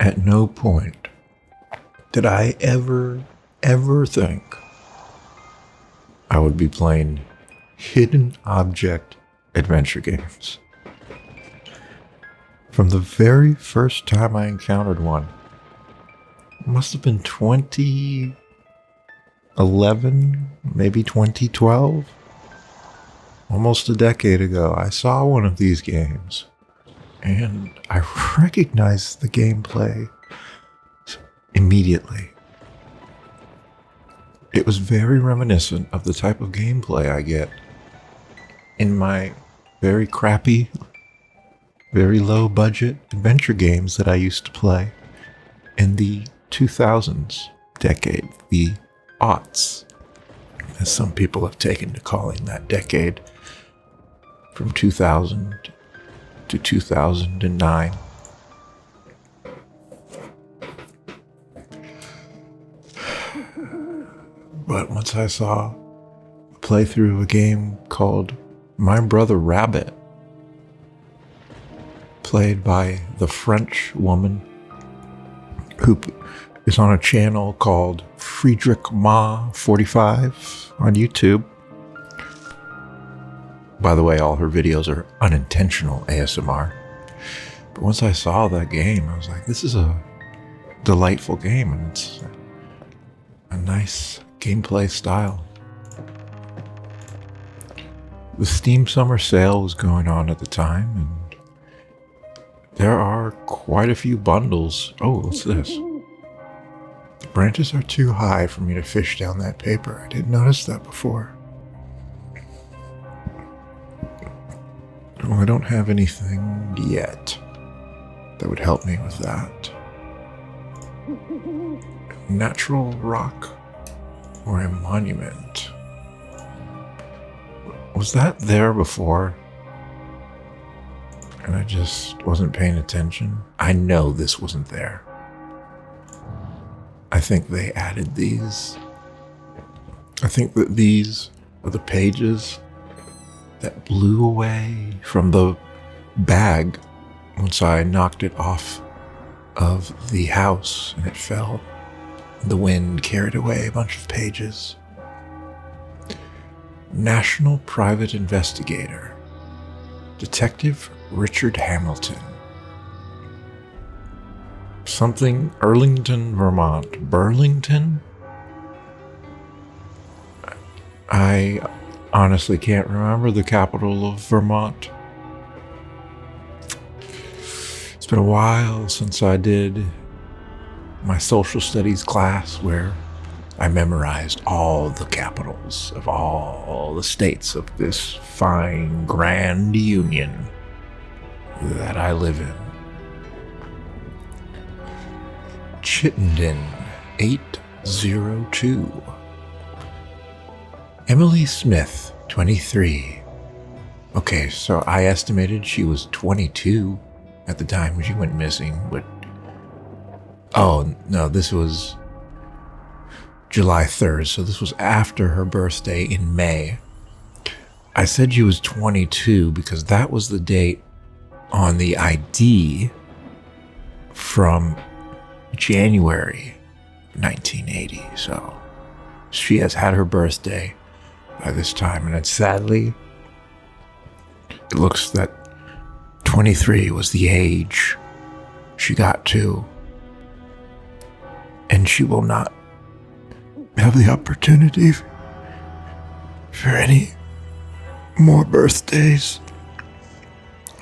At no point did I ever think I would be playing hidden object adventure games. From the very first time I encountered one, it must have been 2011, maybe 2012, almost a decade ago, I saw one of these games and I recognized the gameplay immediately. It was very reminiscent of the type of gameplay I get in my very crappy, very low budget adventure games that I used to play in the 2000s decade, the aughts, as some people have taken to calling that decade, from 2000 to 2009. But once I saw a playthrough of a game called My Brother Rabbit, played by the French woman who is on a channel called Friedrich Ma 45 on YouTube. By the way, all her videos are unintentional ASMR. But once I saw that game, I was like, this is a delightful game, and it's a nice gameplay style. The Steam Summer Sale was going on at the time, and there are quite a few bundles. Oh, what's this? The branches are too high for me to fish down that paper. I didn't notice that before. Well, I don't have anything yet that would help me with that. Natural rock or a monument. Was that there before? And I just wasn't paying attention. I know this wasn't there. I think they added these. I think that these are the pages that blew away from the bag once I knocked it off of the house and it fell. The wind carried away a bunch of pages. National Private Investigator, Detective Richard Hamilton. Something Arlington, Vermont. Burlington? I honestly can't remember the capital of Vermont. It's been a while since I did my social studies class where I memorized all the capitals of all the states of this fine, grand union that I live in. Chittenden, 802. Emily Smith, 23. Okay, so I estimated she was 22 at the time she went missing, but oh, no, this was July 3rd, so this was after her birthday in May. I said she was 22 because that was the date on the ID from January 1980. So she has had her birthday by this time, and sadly, it looks that 23 was the age she got to, and she will not have the opportunity for any more birthdays.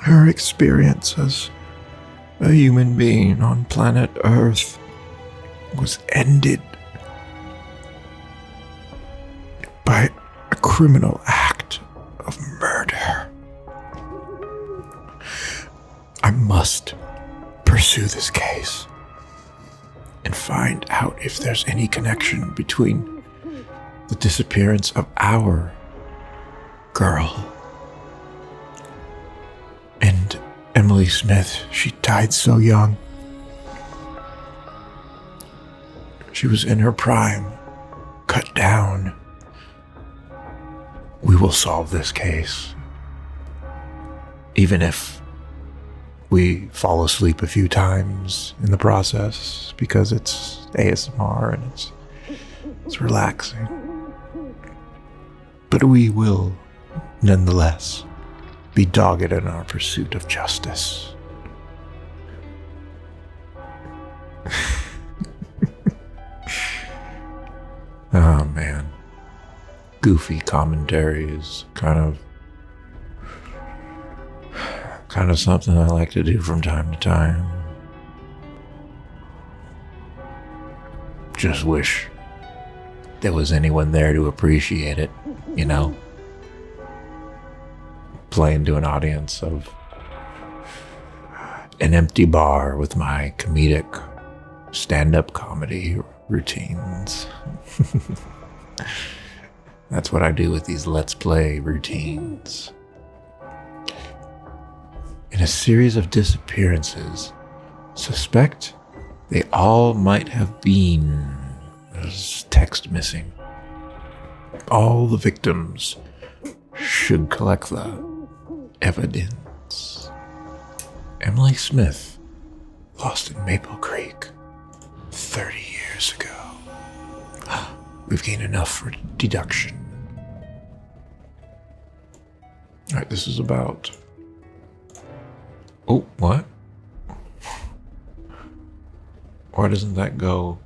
Her experience as a human being on planet Earth was ended by a criminal act of murder. I must pursue this case and find out if there's any connection between the disappearance of our girl and Emily Smith. She died so young. She was in her prime, cut down. We will solve this case, even if We fall asleep a few times in the process because it's ASMR and it's relaxing. But we will, nonetheless, be dogged in our pursuit of justice. Oh man. Goofy commentary is kind of something I like to do from time to time. Just wish there was anyone there to appreciate it, you know? Playing to an audience of an empty bar with my comedic stand-up comedy routines. That's what I do with these Let's Play routines. In a series of disappearances, suspect they all might have been. There's text missing. All the victims should collect the evidence. Emily Smith, lost in Maple Creek 30 years ago. We've gained enough for deduction. Alright, this is about... Oh, what? Why doesn't that go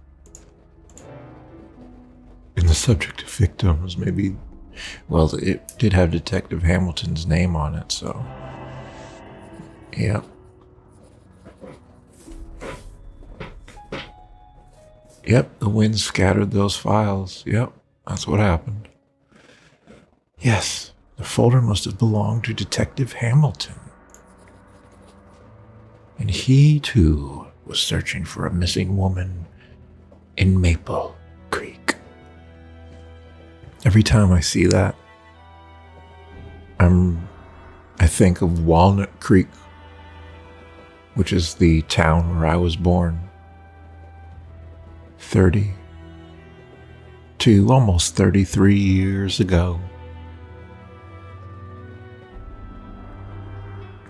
in the subject of victims? Maybe, well, it did have Detective Hamilton's name on it, so. Yep. Yep, the wind scattered those files. Yep, that's what happened. Yes, the folder must have belonged to Detective Hamilton. And he, too, was searching for a missing woman in Maple Creek. Every time I see that, I think of Walnut Creek, which is the town where I was born almost 33 years ago.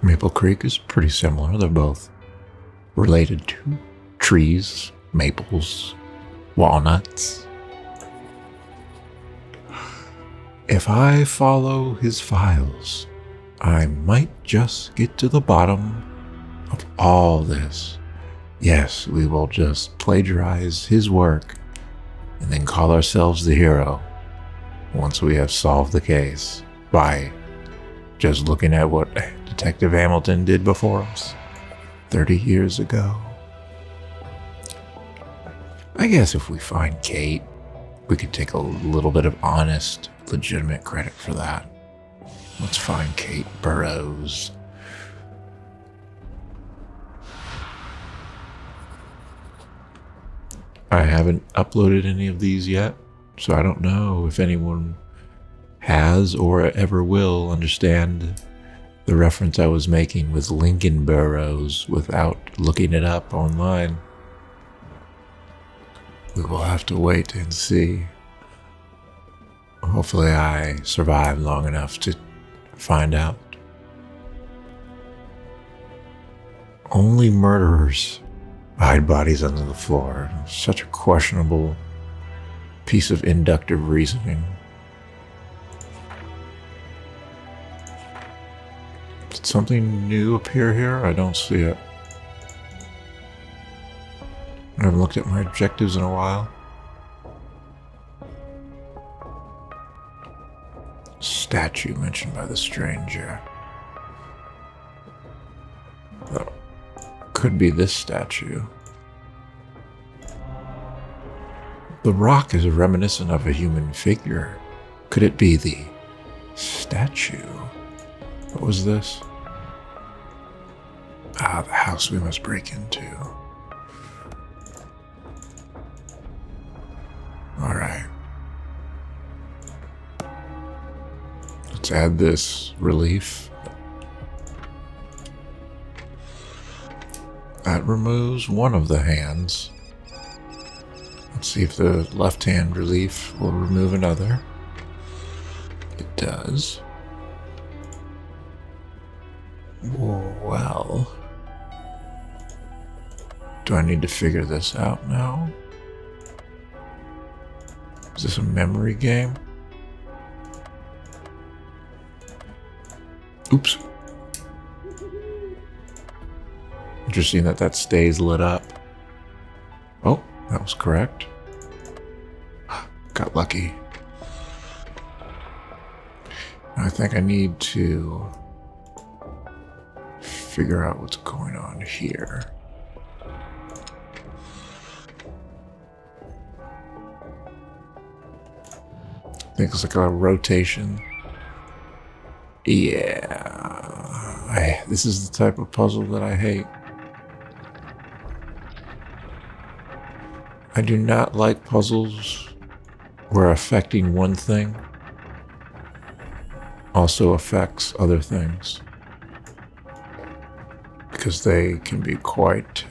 Maple Creek is pretty similar. They're both related to trees, maples, walnuts. If I follow his files, I might just get to the bottom of all this. Yes, we will just plagiarize his work and then call ourselves the hero once we have solved the case by just looking at what Detective Hamilton did before us 30 years ago. I guess if we find Kate, we could take a little bit of honest, legitimate credit for that. Let's find Kate Burrows. I haven't uploaded any of these yet, so I don't know if anyone has or ever will understand the reference I was making with Lincoln Burrows without looking it up online. We will have to wait and see. Hopefully I survive long enough to find out. Only murderers hide bodies under the floor. Such a questionable piece of inductive reasoning. Did something new appear here? I don't see it. I haven't looked at my objectives in a while. Statue mentioned by the stranger. That could be this statue. The rock is reminiscent of a human figure. Could it be the statue? What was this? Ah, the house we must break into. Alright. Let's add this relief. That removes one of the hands. Let's see if the left hand relief will remove another. It does. Well, Do I need to figure this out now? Is this a memory game? Oops. Interesting that stays lit up. Oh, that was correct. Got lucky. I think I need to figure out what's going on here. I think it's like a rotation. Yeah. This is the type of puzzle that I hate. I do not like puzzles where affecting one thing also affects other things, because they can be quite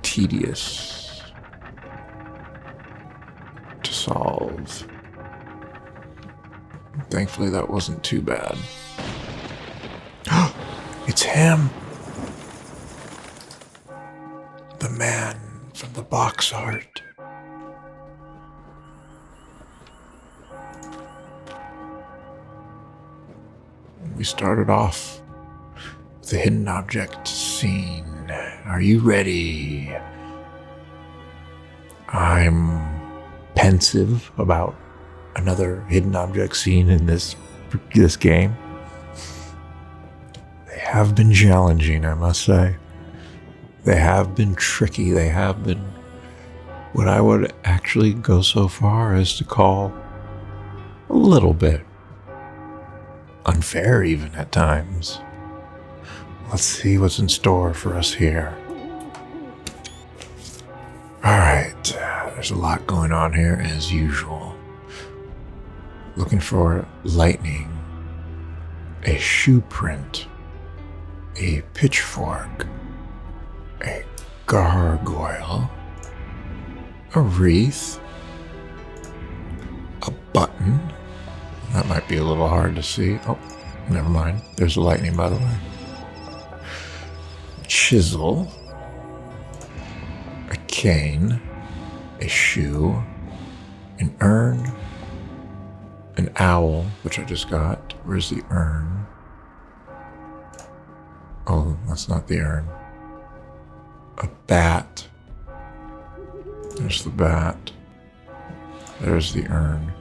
tedious to solve. Thankfully, that wasn't too bad. It's him! The man from the box art. We started off with the hidden object scene. Are you ready? I'm pensive about another hidden object scene in this game. They have been challenging, I must say. They have been tricky. They have been what I would actually go so far as to call a little bit unfair, even at times. Let's see what's in store for us here. Alright, there's a lot going on here as usual. Looking for lightning, a shoe print, a pitchfork, a gargoyle, a wreath, a button. That might be a little hard to see. Oh, never mind. There's the lightning, by the way. Chisel, a cane, a shoe, an urn, an owl, which I just got. Where's the urn? Oh, that's not the urn. A bat. There's the bat. There's the urn.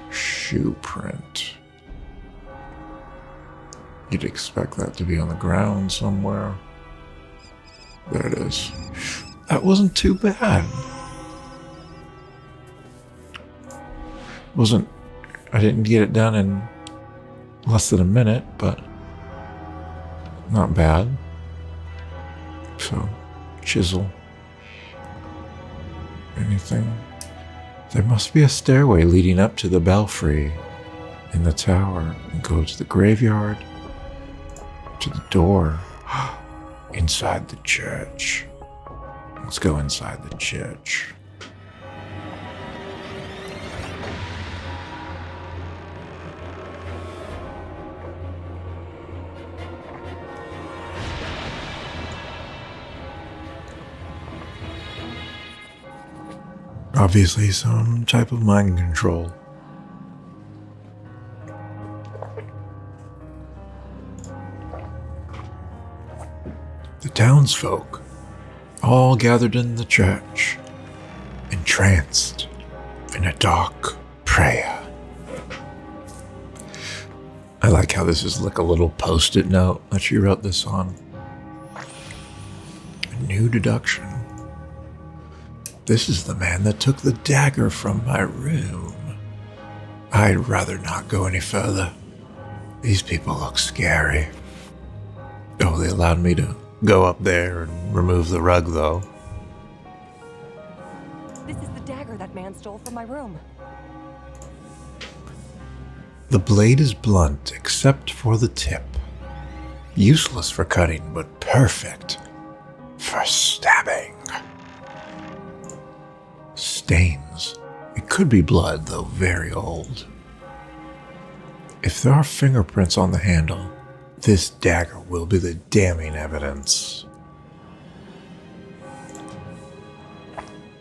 Shoe print. You'd expect that to be on the ground somewhere. There it is. That wasn't too bad. I didn't get it done in less than a minute, but not bad. So, chisel. Anything? There must be a stairway leading up to the belfry in the tower and go to the graveyard, to the door, inside the church. Let's go inside the church. Obviously, some type of mind control. The townsfolk all gathered in the church, entranced in a dark prayer. I like how this is like a little post-it note that she wrote this on. A new deduction. This is the man that took the dagger from my room. I'd rather not go any further. These people look scary. Oh, they allowed me to go up there and remove the rug, though. This is the dagger that man stole from my room. The blade is blunt except for the tip. Useless for cutting, but perfect for stabbing. Stains. It could be blood, though very old. If there are fingerprints on the handle, this dagger will be the damning evidence.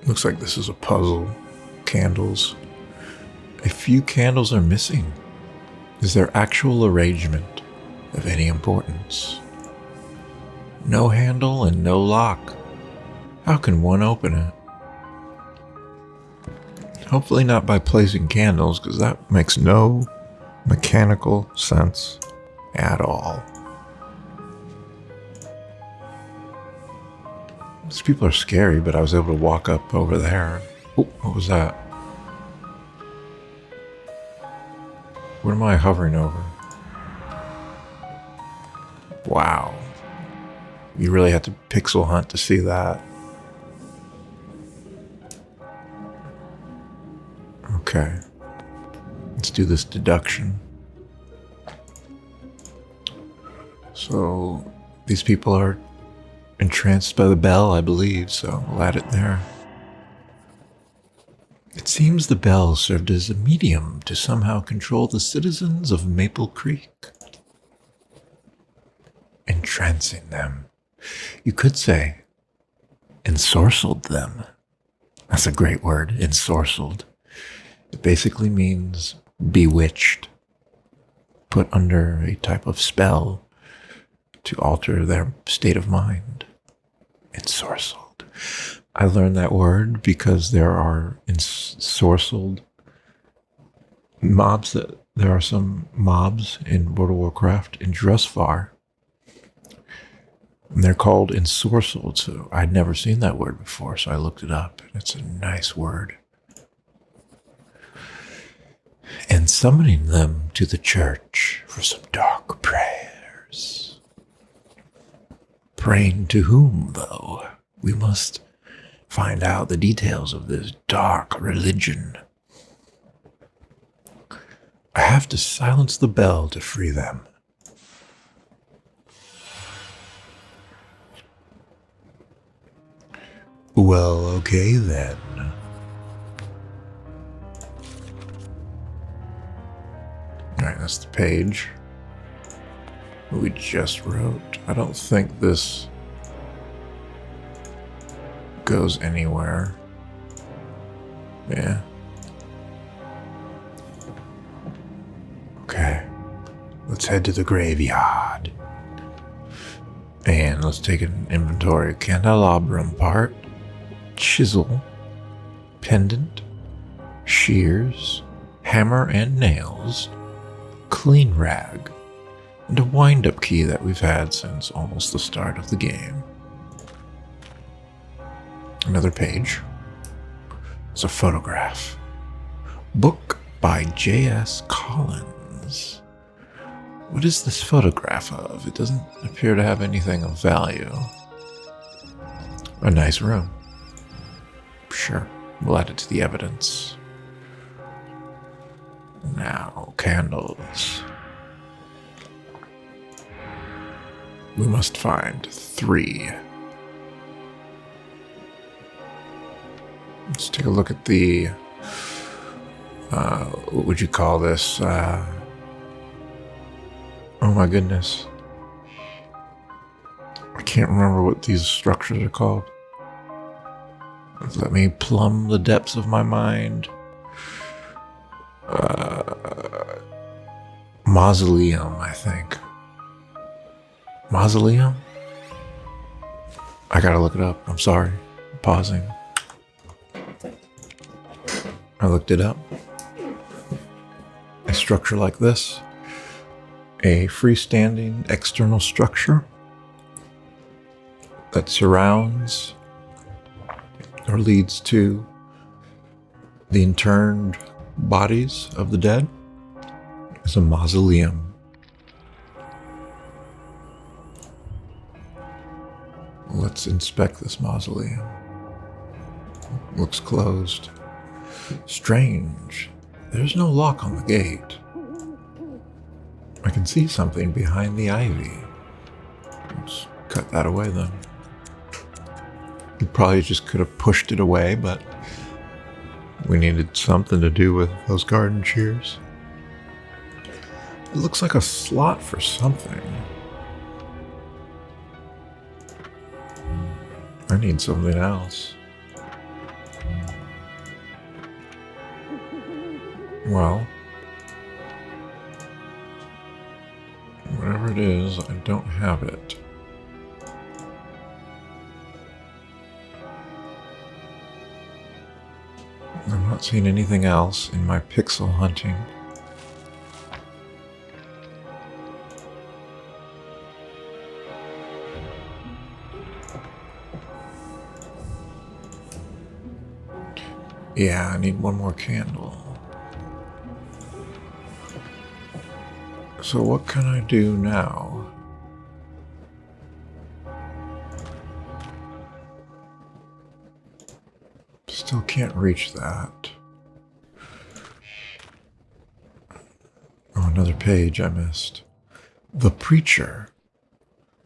Looks like this is a puzzle. Candles. A few candles are missing. Is there actual arrangement of any importance? No handle and no lock. How can one open it? Hopefully not by placing candles, because that makes no mechanical sense at all. These people are scary, but I was able to walk up over there. Oh, what was that? What am I hovering over? Wow. You really have to pixel hunt to see that. Okay. Let's do this deduction. So, these people are entranced by the bell, I believe, so we'll add it there. It seems the bell served as a medium to somehow control the citizens of Maple Creek, entrancing them. You could say, ensorcelled them. That's a great word, ensorcelled. It basically means bewitched, put under a type of spell to alter their state of mind. Ensorcelled. I learned that word because there are ensorcelled mobs. There are some mobs in World of Warcraft in Drusvar, and they're called ensorcelled. So I'd never seen that word before, so I looked it up. It's a nice word. And summoning them to the church for some dark prayers. Praying to whom, though? We must find out the details of this dark religion. I have to silence the bell to free them. Well, okay then. Alright, that's the page we just wrote. I don't think this goes anywhere. Yeah. Okay. Let's head to the graveyard. And let's take an inventory. Candelabrum part, chisel, pendant, shears, hammer and nails, clean rag, and a wind-up key that we've had since almost the start of the game. Another page. It's a photograph. Book by J.S. Collins. What is this photograph of? It doesn't appear to have anything of value. A nice room. Sure, we'll add it to the evidence. Now, candles. We must find 3. Let's take a look at the, what would you call this? Oh my goodness. I can't remember what these structures are called. Let me plumb the depths of my mind. Mausoleum, I think. Mausoleum? I gotta look it up. I'm sorry. I'm pausing. I looked it up. A structure like this. A freestanding external structure that surrounds or leads to the interned bodies of the dead is a mausoleum. Let's inspect this mausoleum. Looks closed. Strange. There's no lock on the gate. I can see something behind the ivy. Let's cut that away then. We probably just could have pushed it away, but we needed something to do with those garden shears. It looks like a slot for something. I need something else. Well, whatever it is, I don't have it. I'm not seeing anything else in my pixel hunting. Yeah, I need one more candle. So what can I do now? Still can't reach that. Oh, another page I missed. The preacher.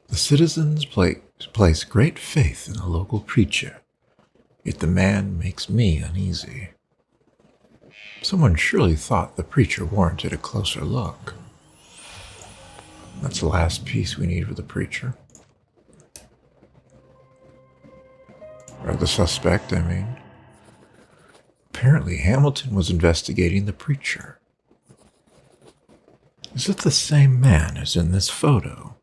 The citizens place great faith in the local preacher, yet the man makes me uneasy. Someone surely thought the preacher warranted a closer look. That's the last piece we need for the preacher. Or the suspect, I mean. Apparently Hamilton was investigating the preacher. Is it the same man as in this photo?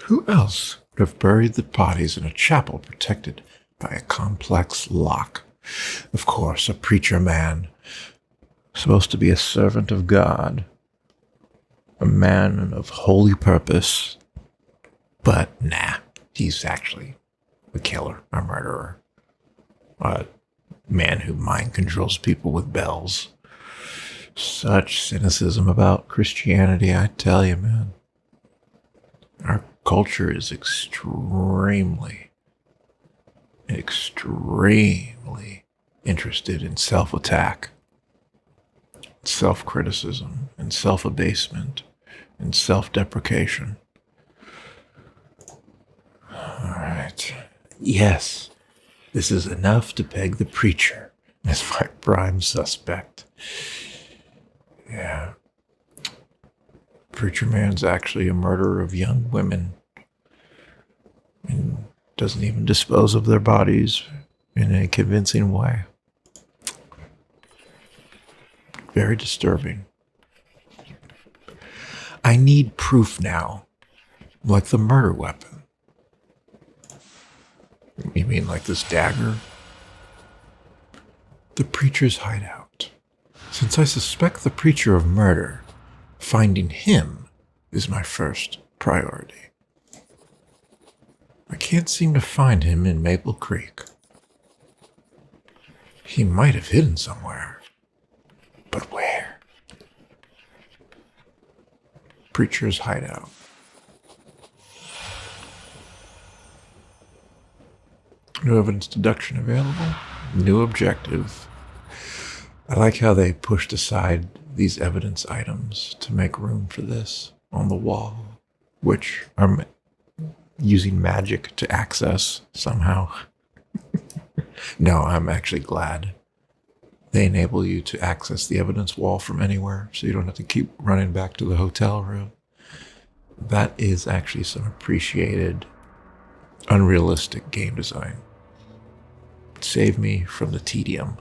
Who else would have buried the bodies in a chapel protected by a complex lock? Of course, a preacher man, supposed to be a servant of God, a man of holy purpose. But nah, he's actually a killer, a murderer, a man who mind controls people with bells. Such cynicism about Christianity, I tell you, man. Our culture is extremely interested in self-attack, self-criticism, and self-abasement, and self-deprecation. All right. Yes, this is enough to peg the preacher as my prime suspect. Yeah. Preacher man's actually a murderer of young women and doesn't even dispose of their bodies in a convincing way. Very disturbing. I need proof now, like the murder weapon. You mean like this dagger? The preacher's hideout. Since I suspect the preacher of murder, finding him is my first priority. I can't seem to find him in Maple Creek. He might have hidden somewhere. But where? Preacher's hideout. New evidence deduction available. New objective. I like how they pushed aside these evidence items to make room for this on the wall, which I'm using magic to access somehow. No, I'm actually glad they enable you to access the evidence wall from anywhere, so you don't have to keep running back to the hotel room. That is actually some appreciated, unrealistic game design. Save me from the tedium,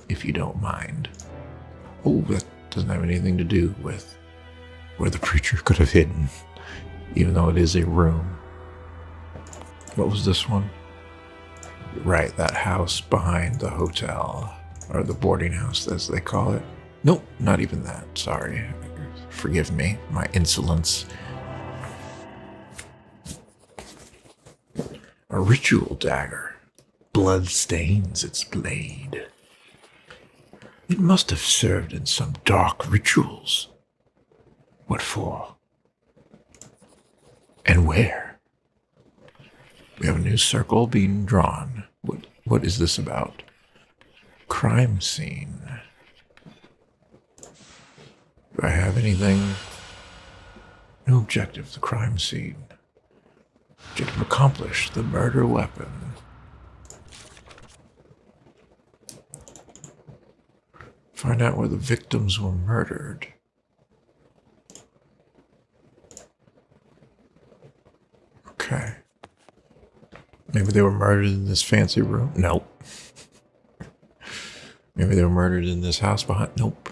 if you don't mind. Oh, that doesn't have anything to do with where the preacher could have hidden, even though it is a room. What was this one? Right, that house behind the hotel, or the boarding house as they call it. Nope, not even that, sorry. Forgive me, my insolence. A ritual dagger. Blood stains its blade. It must have served in some dark rituals. What for? And where? We have a new circle being drawn. What is this about? Crime scene. Do I have anything? No objective, the crime scene. Objective accomplished, the murder weapon. Find out where the victims were murdered. Okay. Maybe they were murdered in this fancy room? Nope. Maybe they were murdered in this house behind. Nope.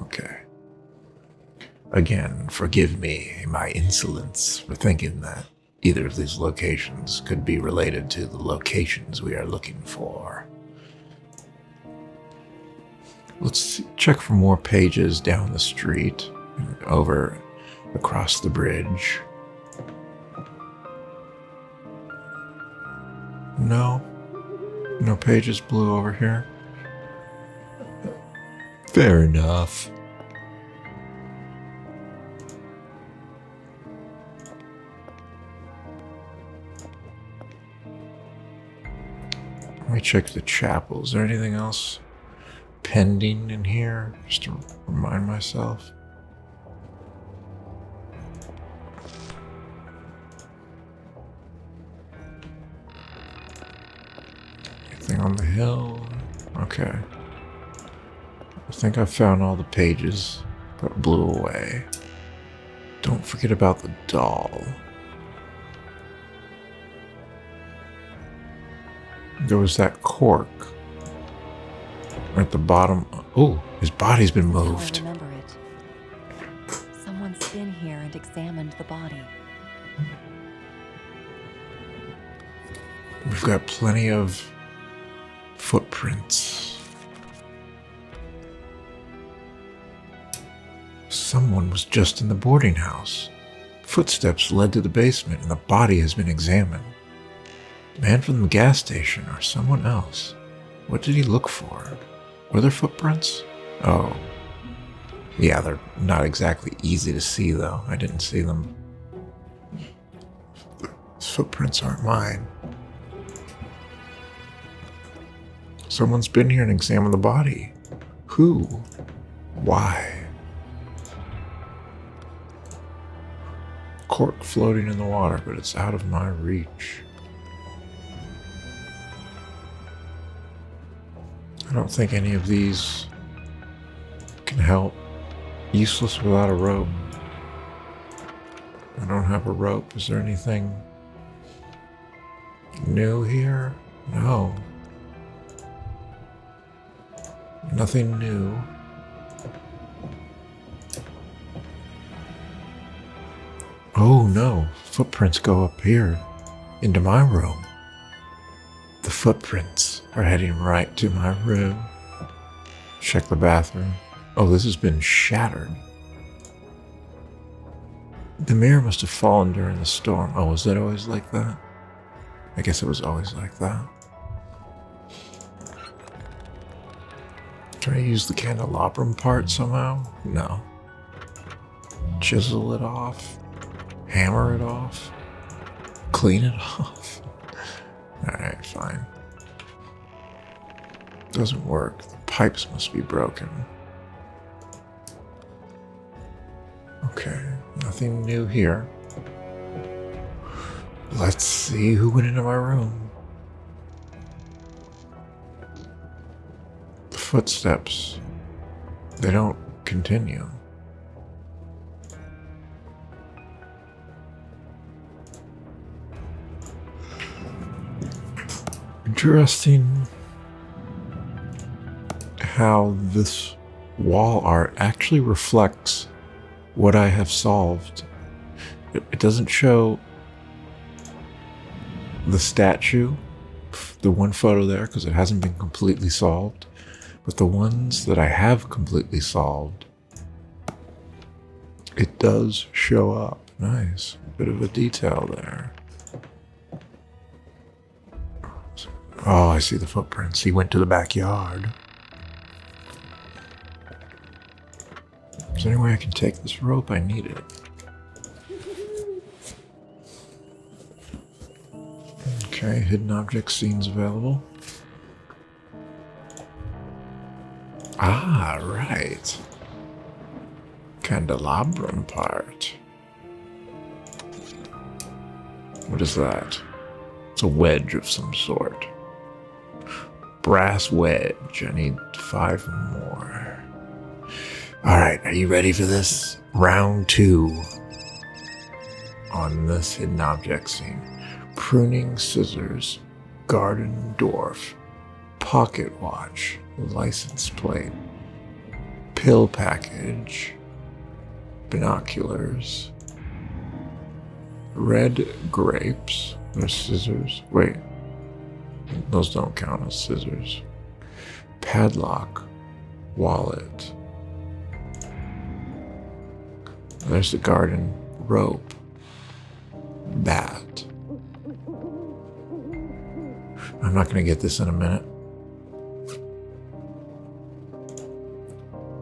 Okay. Again, forgive me my insolence for thinking that either of these locations could be related to the locations we are looking for. Let's check for more pages down the street and over across the bridge. No pages blue over here. Fair enough. Let me check the chapel. Is there anything else pending in here? Just to remind myself. Anything on the hill? Okay. I think I found all the pages that blew away. Don't forget about the doll. There was that cork at the bottom. Oh, his body's been moved. I remember it. Someone's been here and examined the body. We've got plenty of footprints. Someone was just in the boarding house. Footsteps led to the basement and the body has been examined. The man from the gas station or someone else. What did he look for? Were there footprints? Oh. Yeah, they're not exactly easy to see though. I didn't see them. Those footprints aren't mine. Someone's been here and examined the body. Who? Why? Cork floating in the water, but it's out of my reach. I don't think any of these can help. Useless without a rope. I don't have a rope. Is there anything new here? No. Nothing new. Oh no, footprints go up here into my room. The footprints are heading right to my room. Check the bathroom. Oh, this has been shattered. The mirror must have fallen during the storm. Oh, was that always like that? I guess it was always like that. Can I use the candelabrum part somehow? No. Chisel it off. Hammer it off. Clean it off. Alright, fine. Doesn't work. The pipes must be broken. Okay, nothing new here. Let's see who went into my room. The footsteps, they don't continue. Interesting how this wall art actually reflects what I have solved. It doesn't show the statue, the one photo there, because it hasn't been completely solved, but the ones that I have completely solved, it does show up. Nice, bit of a detail there. Oh, I see the footprints. He went to the backyard. Is there any way I can take this rope? I need it. Okay, hidden object scenes available. Ah, right. Candelabrum part. What is that? It's a wedge of some sort. Brass wedge. I need 5 more. Alright, are you ready for this? Round 2 on this hidden object scene. Pruning scissors, garden dwarf. Pocket watch, license plate, pill package, binoculars, red grapes, there's scissors. Wait, those don't count as scissors. Padlock, wallet. There's the garden rope, bat. I'm not going to get this in a minute.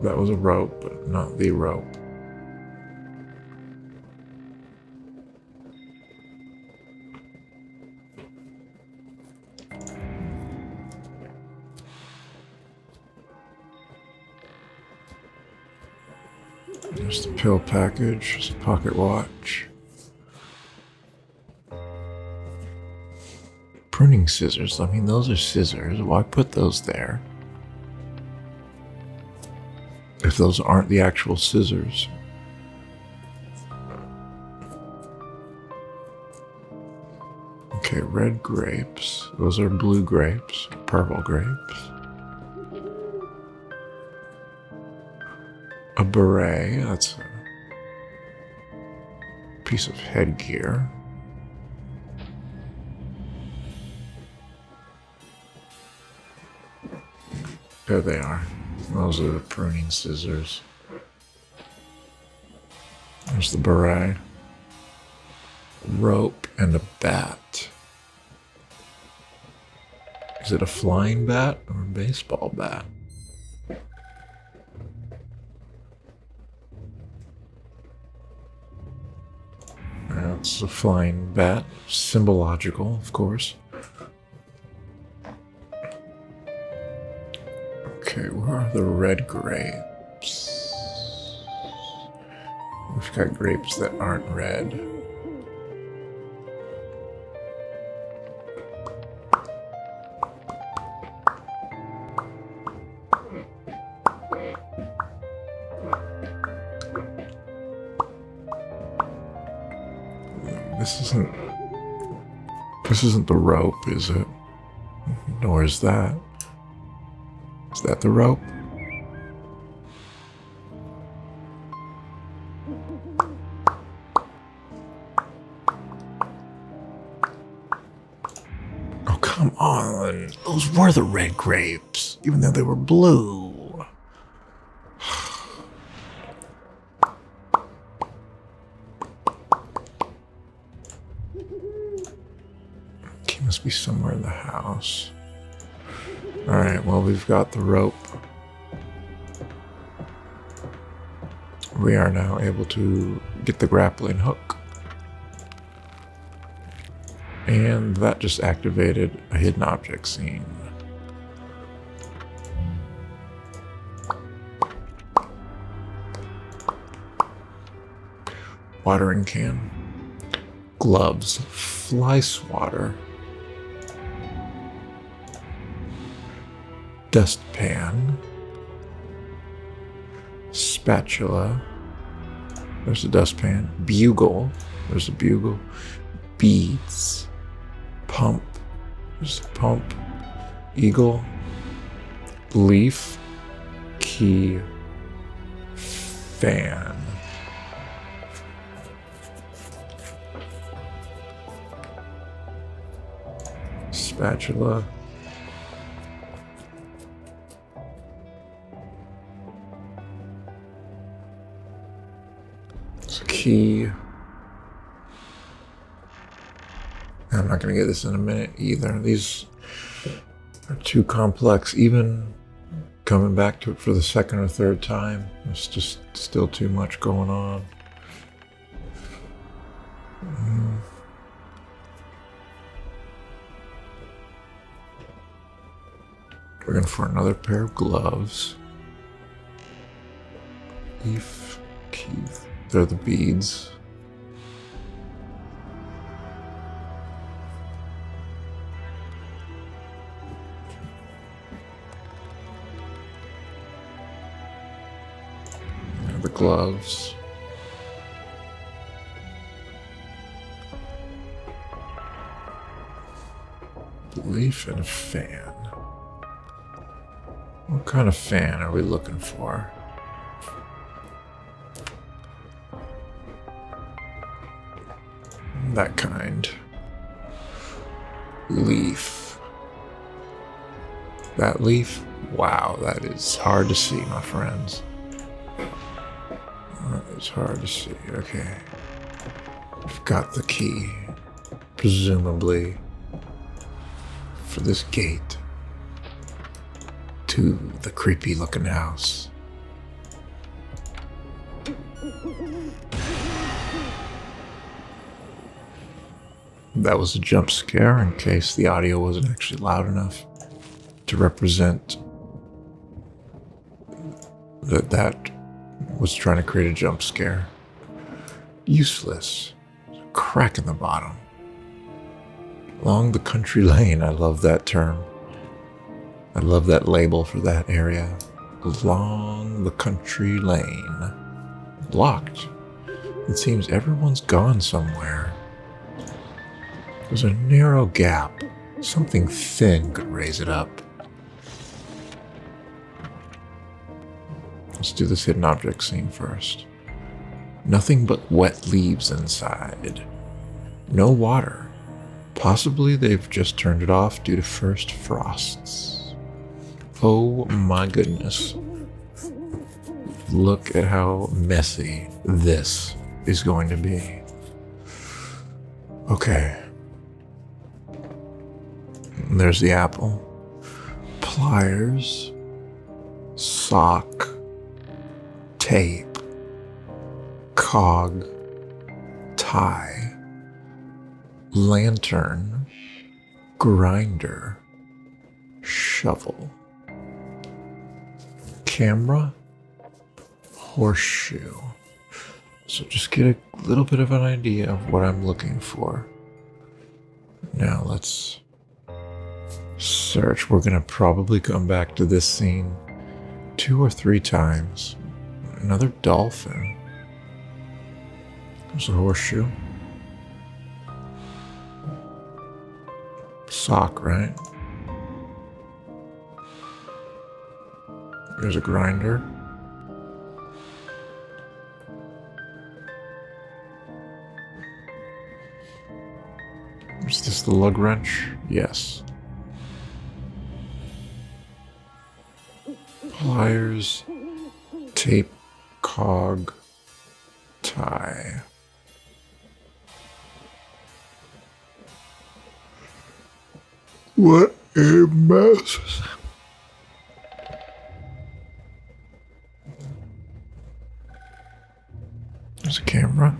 That was a rope, but not the rope. There's the pill package, there's a pocket watch. Pruning scissors, I mean, those are scissors. Why put those there? If those aren't the actual scissors. Okay, red grapes. Those are blue grapes, purple grapes. A beret, that's a piece of headgear. There they are. Those are the pruning scissors. There's the beret. Rope and a bat. Is it a flying bat or a baseball bat? That's a flying bat. Symbological, of course. Okay, where are the red grapes? We've got grapes that aren't red. This isn't the rope, is it? Nor is that. Is that the rope? Oh, come on. Those were the red grapes, even though they were blue. He must be somewhere in the house. Alright, well, we've got the rope. We are now able to get the grappling hook. And that just activated a hidden object scene. Watering can. Gloves. Fly swatter. Dustpan. Spatula. There's a dustpan. Bugle. There's a bugle. Beads. Pump. There's a pump. Eagle. Leaf. Key. Fan. Spatula. It's a key. I'm not going to get this in a minute either. These are too complex. Even coming back to it for the second or third time, there's just still too much going on. We're going for another pair of gloves. Leaf, Keith. They're the beads. They're the gloves. Leaf and a fan. What kind of fan are we looking for? That kind. Leaf. That leaf? Wow, that is hard to see, my friends. That is hard to see. Okay. We've got the key. Presumably for this gate to the creepy looking house. That was a jump scare in case the audio wasn't actually loud enough to represent that was trying to create a jump scare. Useless. Crack in the bottom. Along the country lane, I love that term. I love that label for that area. Along the country lane. Locked. It seems everyone's gone somewhere. There's a narrow gap. Something thin could raise it up. Let's do this hidden object scene first. Nothing but wet leaves inside. No water. Possibly they've just turned it off due to first frosts. Oh my goodness. Look at how messy this is going to be. Okay. There's the apple. Pliers. Sock. Tape. Cog. Tie. Lantern. Grinder. Shovel. Camera. Horseshoe. So just get a little bit of an idea of what I'm looking for. Now let's search. We're gonna probably come back to this scene 2 or 3 times. Another dolphin. There's a horseshoe. Sock, right? There's a grinder. Is this the lug wrench? Yes. Pliers, tape, cog, tie. What a mess. There's a camera.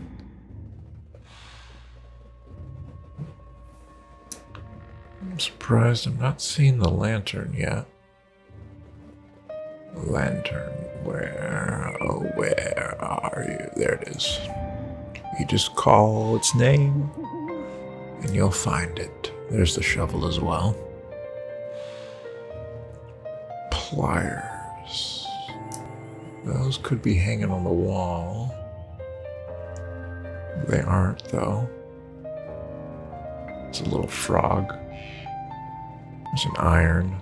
I'm surprised I'm not seeing the lantern yet. Lantern, where are you? There it is. You just call its name and you'll find it. There's the shovel as well. Pliers. Those could be hanging on the wall. They aren't, though. It's a little frog. There's an iron.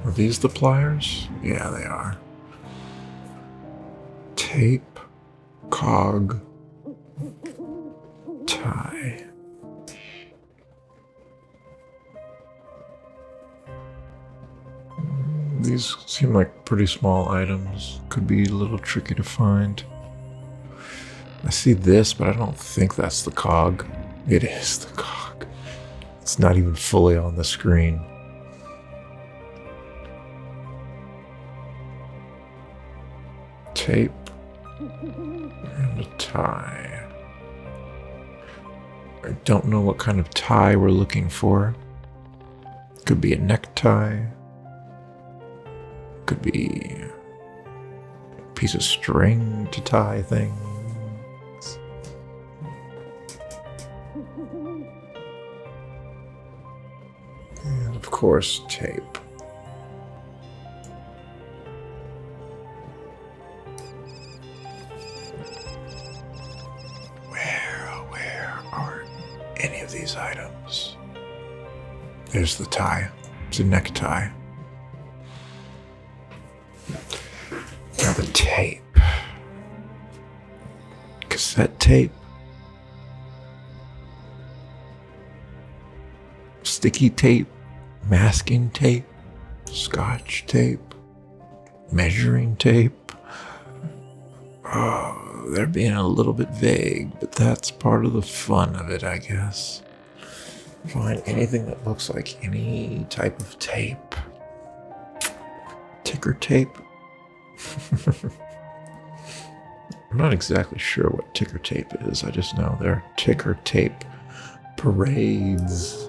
Are these the pliers? Yeah, they are. Tape, cog, tie. These seem like pretty small items. Could be a little tricky to find. I see this, but I don't think that's the cog. It is the cog. It's not even fully on the screen. Tape and a tie. I don't know what kind of tie we're looking for. Could be a necktie. Could be a piece of string to tie things. And of course, tape. items. There's the tie. It's a necktie. Now the tape. Cassette tape. Sticky tape. Masking tape. Scotch tape. Measuring tape. Oh, they're being a little bit vague, but that's part of the fun of it, I guess. Find anything that looks like any type of tape. Ticker tape? I'm not exactly sure what ticker tape is. I just know there are ticker tape parades.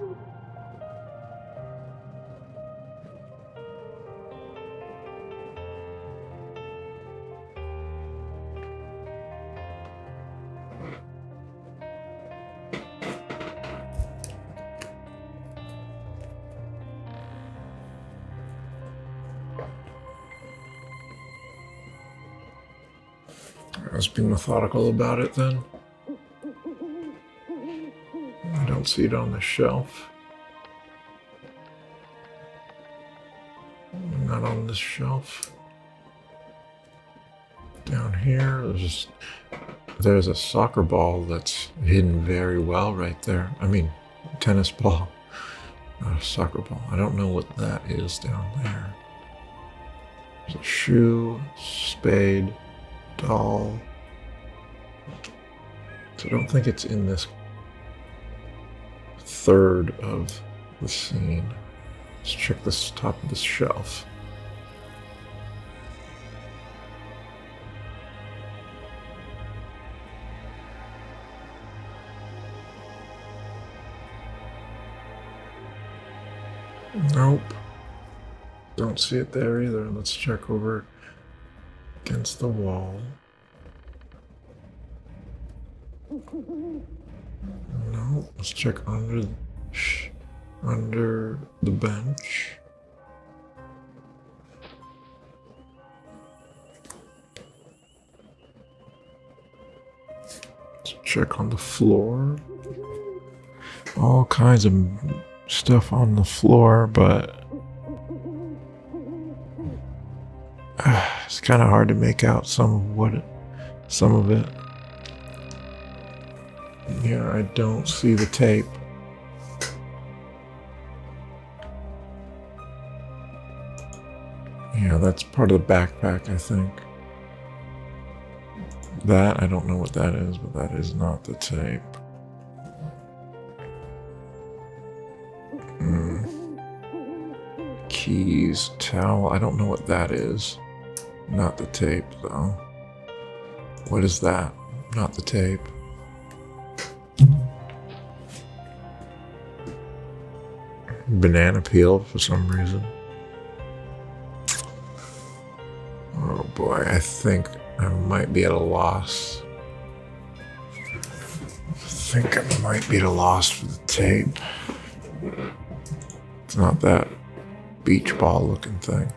Let's be methodical about it then. I don't see it on the shelf. Not on this shelf. Down here, there's a soccer ball that's hidden very well right there. I mean, tennis ball, not a soccer ball. I don't know what that is down there. There's a shoe, spade, doll. So I don't think it's in this third of the scene. Let's check this top of this shelf. Nope. Don't see it there either. Let's check over against the wall. No, let's check under the bench. Let's check on the floor. All kinds of stuff on the floor, but it's kind of hard to make out some of it. Yeah, I don't see the tape. Yeah, that's part of the backpack, I think. That, I don't know what that is, but that is not the tape. Keys, towel, I don't know what that is. Not the tape, though. What is that? Not the tape. Banana peel for some reason. Oh boy, I think I might be at a loss. For the tape. It's not that beach ball looking thing.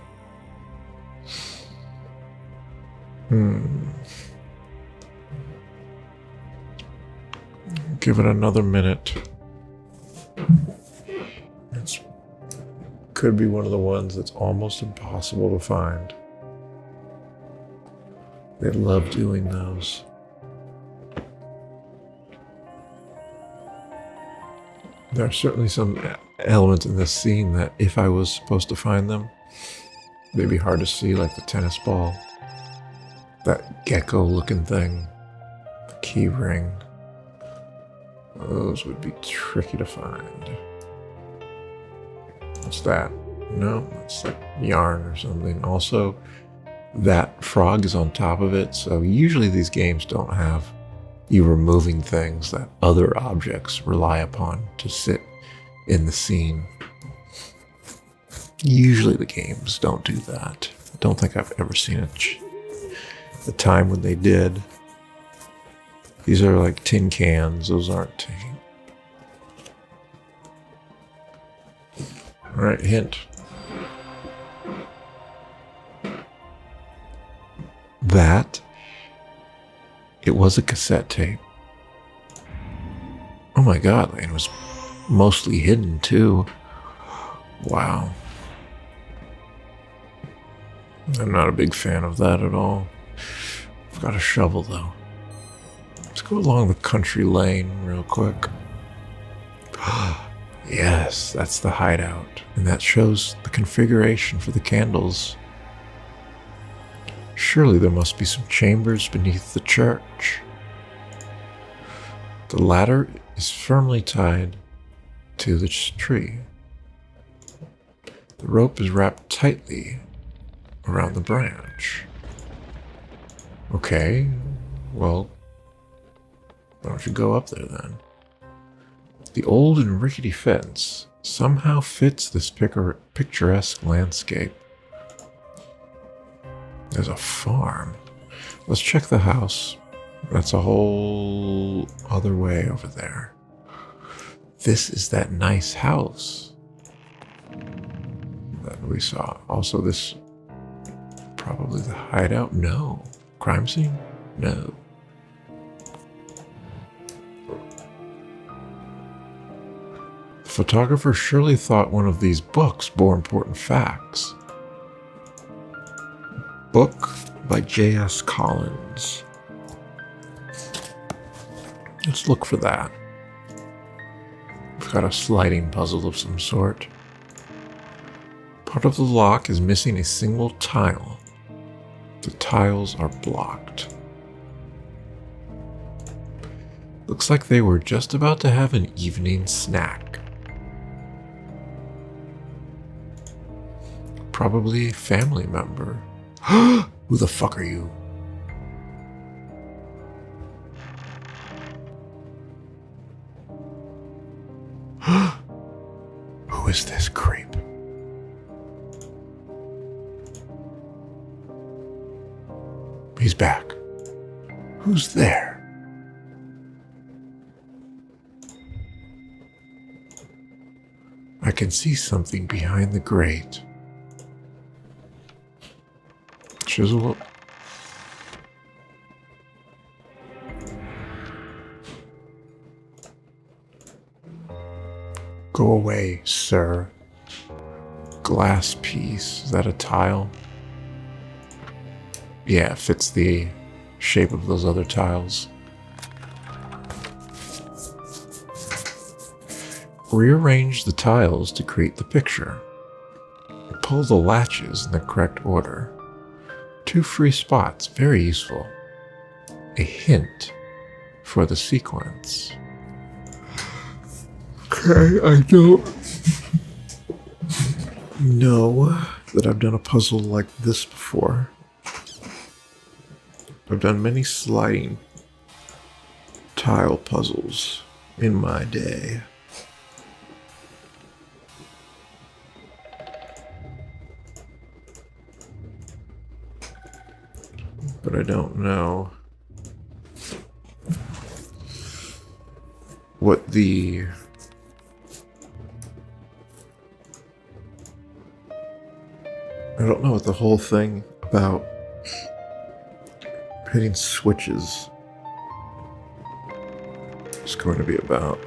Give it another minute. Could be one of the ones that's almost impossible to find. They love doing those. There are certainly some elements in this scene that if I was supposed to find them, they'd be hard to see, like the tennis ball, that gecko looking thing, the key ring. Those would be tricky to find. What's that? No, it's like yarn or something. Also, that frog is on top of it, so usually these games don't have you removing things that other objects rely upon to sit in the scene. Usually the games don't do that. I don't think I've ever seen the time when they did. These are like tin cans. Those aren't tin. All right, hint. That it was a cassette tape. Oh my God, Lane was Mostly hidden, too. Wow. I'm not a big fan of that at all. I've got a shovel, though. Let's go along the country lane real quick. Yes, that's the hideout. And that shows the configuration for the candles. Surely there must be some chambers beneath the church. The ladder is firmly tied to the tree. The rope is wrapped tightly around the branch. Okay, well, why don't you go up there then? The old and rickety fence somehow fits this picturesque landscape. There's a farm. Let's check the house. That's a whole other way over there. This is that nice house that we saw. Also, this probably the hideout. No. Crime scene? No. The photographer surely thought one of these books bore important facts. Book by J.S. Collins. Let's look for that. We've got a sliding puzzle of some sort. Part of the lock is missing a single tile. The tiles are blocked. Looks like they were just about to have an evening snack. Probably a family member. Who the fuck are you? Who is this creep? He's back. Who's there? I can see something behind the grate. Chisel up. Go away, sir. Glass piece. Is that a tile? Yeah, it fits the shape of those other tiles. Rearrange the tiles to create the picture. Pull the latches in the correct order. 2 free spots, very useful. A hint for the sequence. Okay, I don't know that I've done a puzzle like this before. I've done many sliding tile puzzles in my day. But I don't know what the whole thing about hitting switches is going to be about.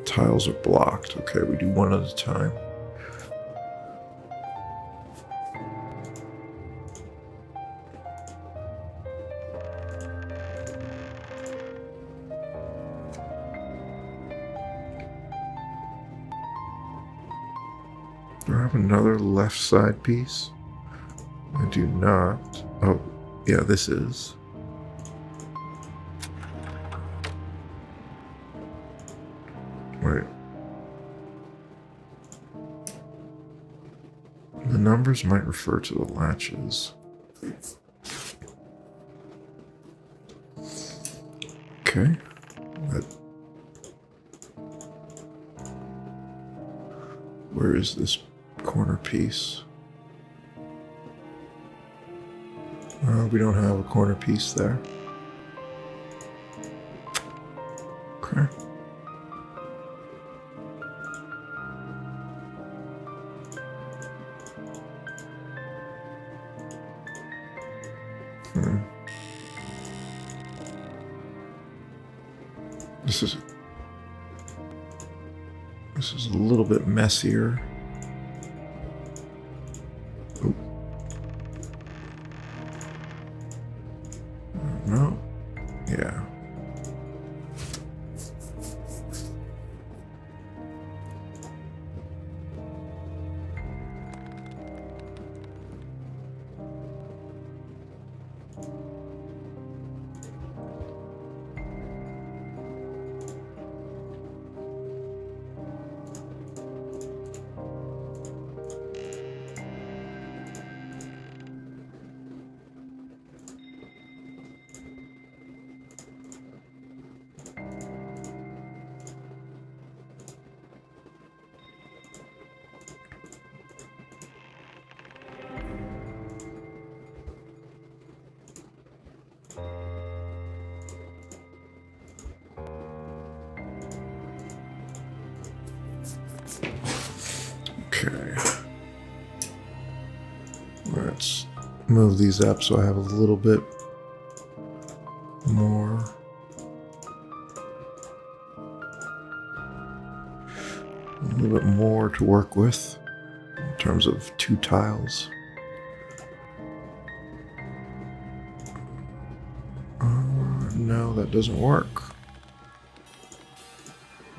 Tiles are blocked. Okay, we do one at a time. Do I have another left side piece? I do not. Oh, yeah, this is. Wait. The numbers might refer to the latches. Okay. Where is this corner piece? We don't have a corner piece there. Okay. This is a little bit messier. Oop. No. Yeah. Okay. Let's move these up so I have a little bit more. A little bit more to work with in terms of 2 tiles. No, that doesn't work.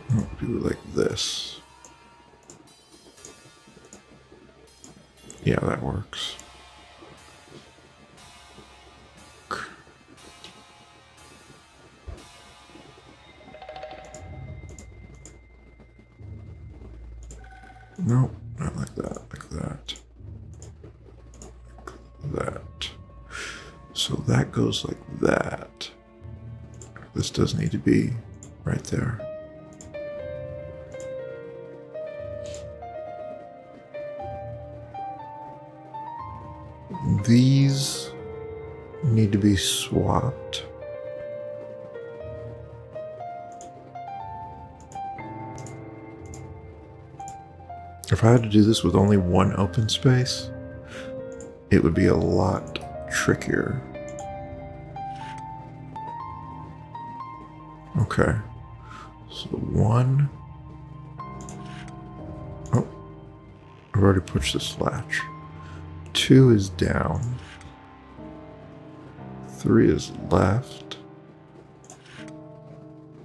I'll do it like this. Yeah, that works. Nope, not like that, like that. Like that. So that goes like that. This does need to be right there. These need to be swapped. If I had to do this with only 1 open space, it would be a lot trickier. Okay, so 1. Oh, I've already pushed this latch. 2 is down. 3 is left.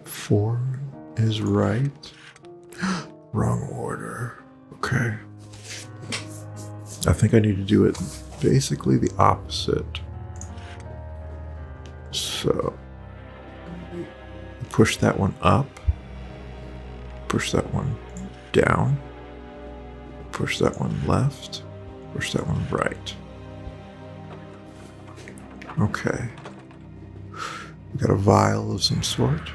4 is right. Wrong order. Okay. I think I need to do it basically the opposite. So, push that one up. Push that one down. Push that one left. Push that one right. Okay. We got a vial of some sort.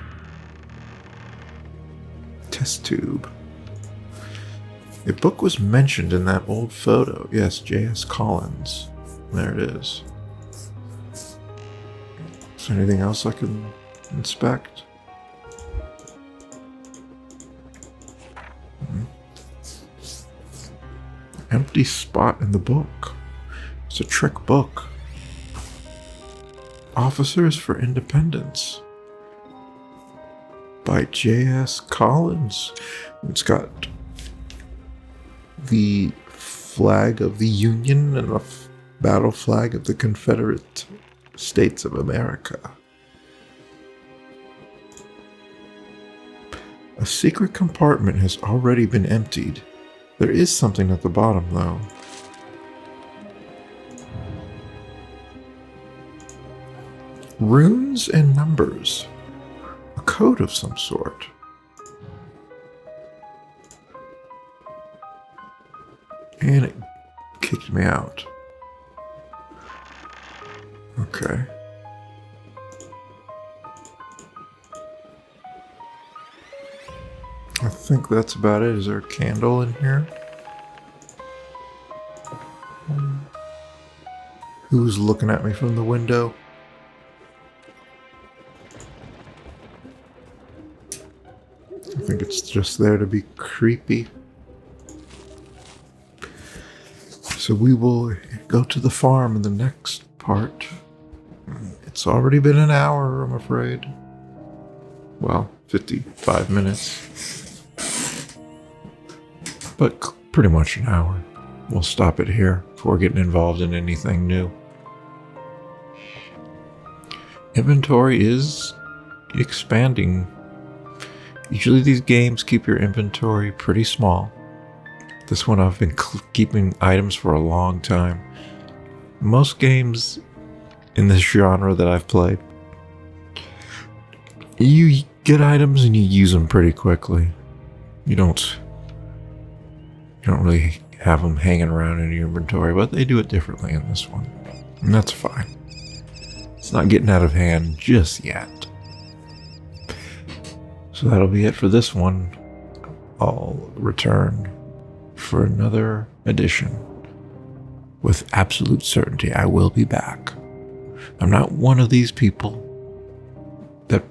Test tube. A book was mentioned in that old photo. Yes, J.S. Collins. There it is. Is there anything else I can inspect? Empty spot in the book. It's a trick book. Officers for Independence by J.S. Collins. It's got the flag of the Union and a battle flag of the Confederate States of America. A secret compartment has already been emptied. There is something at the bottom, though. Runes and numbers. A code of some sort. And it kicked me out. Okay. I think that's about it. Is there a candle in here? Who's looking at me from the window? I think it's just there to be creepy. So we will go to the farm in the next part. It's already been an hour, I'm afraid. Well, 55 minutes. but pretty much an hour. We'll stop it here before getting involved in anything new. Inventory is expanding. Usually these games keep your inventory pretty small. This one I've been keeping items for a long time. Most games in this genre that I've played, you get items and you use them pretty quickly. You don't really have them hanging around in your inventory, but they do it differently in this one. And that's fine. It's not getting out of hand just yet. So that'll be it for this one. I'll return for another edition. With absolute certainty, I will be back. I'm not one of these people that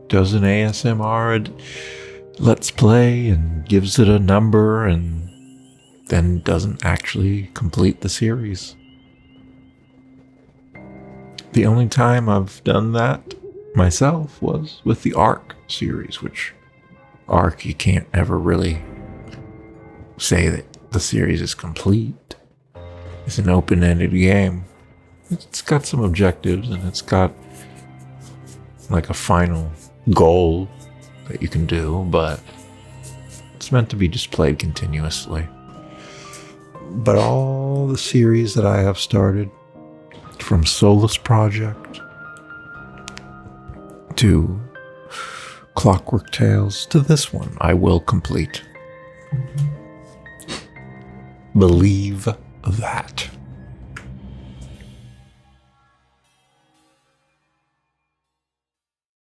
does an ASMR Let's Play and gives it a number and then doesn't actually complete the series. The only time I've done that myself was with the Ark series, which Ark, you can't ever really say that the series is complete. It's an open-ended game. It's got some objectives and it's got like a final goal that you can do, but it's meant to be just played continuously. But all the series that I have started, from Solus Project to Clockwork Tales to this one, I will complete. Believe that.